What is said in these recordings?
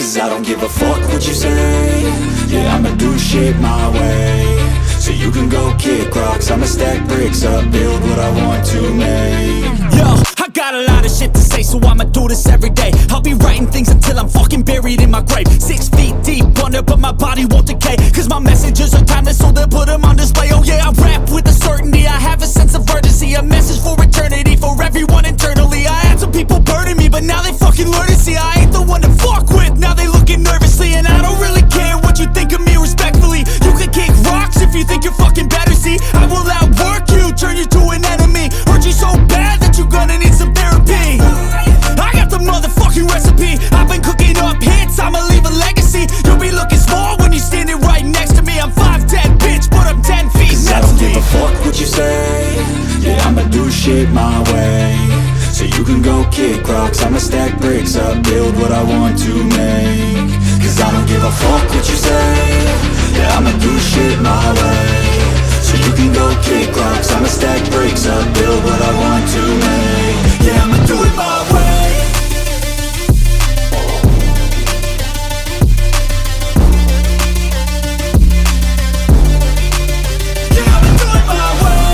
Cause I don't give a fuck what you say. Yeah, I'ma do shit my way. So you can go kick rocks, I'ma stack bricks up, build what I want to make. Yo, I got a lot of shit to say, so I'ma do this every day. I'll be writing things until I'm fucking buried in my grave. 6 feet deep under, but my body won't decay. Cause my messages are timeless, so they'll put them on display. Oh yeah, I rap with a certainty, I have a sense of urgency. A message for eternity, for everyone internally. I had some people burning me, but now they fucking learn to see I ain't the one to fuck with, now they looking nervously. And I don't really care what you think of me, respectfully. You can kick rocks if you think you're fucking better, see. I will outwork you, turn you to an enemy. Hurt you so bad that you're gonna need some therapy. I got the motherfucking recipe. I've been cooking up hits, I'ma leave a legacy. You'll be looking small when you're standing right next to me. I'm 5'10", bitch, but I'm 10 feet Cause I don't give a fuck what you say. Yeah, I'ma do shit my way. So you can go kick rocks, I'ma stack bricks up, build what I want to make. Cause I don't give a fuck what you say. Yeah, I'ma do shit my way. So you can go kick rocks, I'ma stack bricks up, build what I want to make. Yeah, I'ma do it my way. Yeah, I'ma do it my way.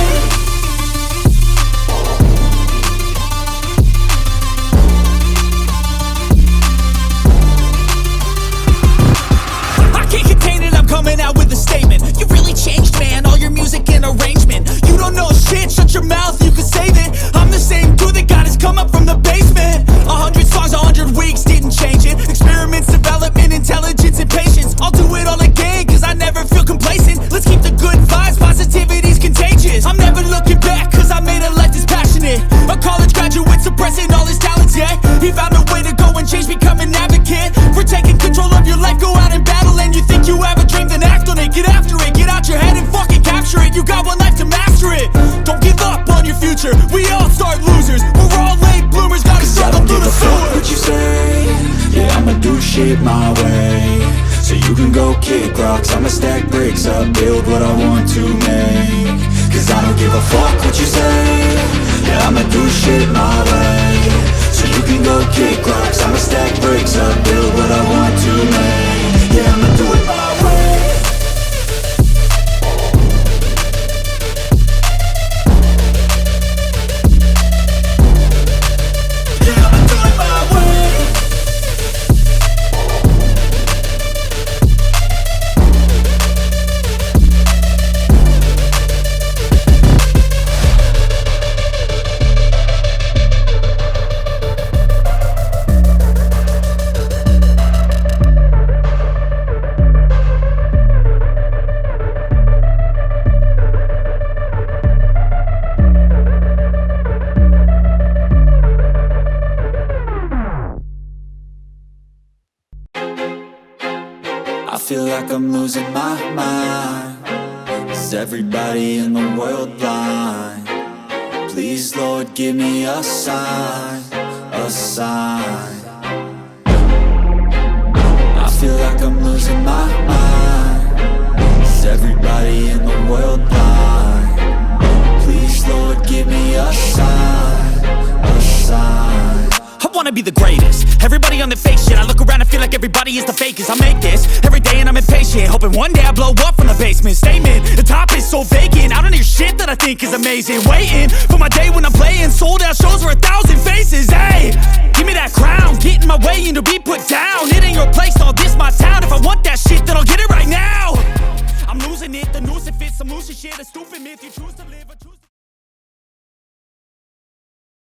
I can't contain it, I'm coming out with a statement. You really changed, man, all your music and arrangement. You don't know shit, shut your mouth, you can save it. I'm the same dude that got his come up from the basement. 100 songs, 100 weeks, didn't change it. Experiments, development, intelligence, and patience. I'll do it all again, cause I never feel complacent. Let's keep the good vibes, positivity's contagious. I'm never looking back, cause I made a life that's passionate. A college graduate suppressing all his talents, yeah. He found a way to go and change, become an advocate for taking control of your life, go out and battle. And you think you have a dream, then act on it. Get after it, get out your head and fucking capture it. You got one life to master it. Don't give up on your future, we all start losers. We're all late bloomers, gotta struggle through the sewer. What you say? Yeah, I'ma do shit my way. So you can go kick rocks, I'ma stack bricks up, build what I want to make. Cause I don't give a fuck what you say. Yeah, I'ma do shit my way. So you can go kick rocks, I'ma stack bricks up, build what I want to make. Yeah, I'ma do it my way. Yeah, I'ma do it my way. I feel like I'm losing my mind. Is everybody in the world blind? Please, Lord, give me a sign, a sign. I feel like I'm losing my mind. Is everybody in the world blind? Please, Lord, give me a sign, a sign. I wanna be the greatest. Everybody on the fake shit. I look around and feel like everybody is the fakest. I make this every day and I'm impatient, hoping one day I blow up from the basement. Statement, the top is so vacant. I don't hear shit that I think is amazing. Waiting for my day when I'm playing sold out shows for 1,000 faces. Hey, give me that crown, get in my way and to be put down. It ain't your place, all this my town. If I want that shit, then I'll get it right now. I'm losing it, the noose it fits, some loose shit, a stupid myth. You choose to live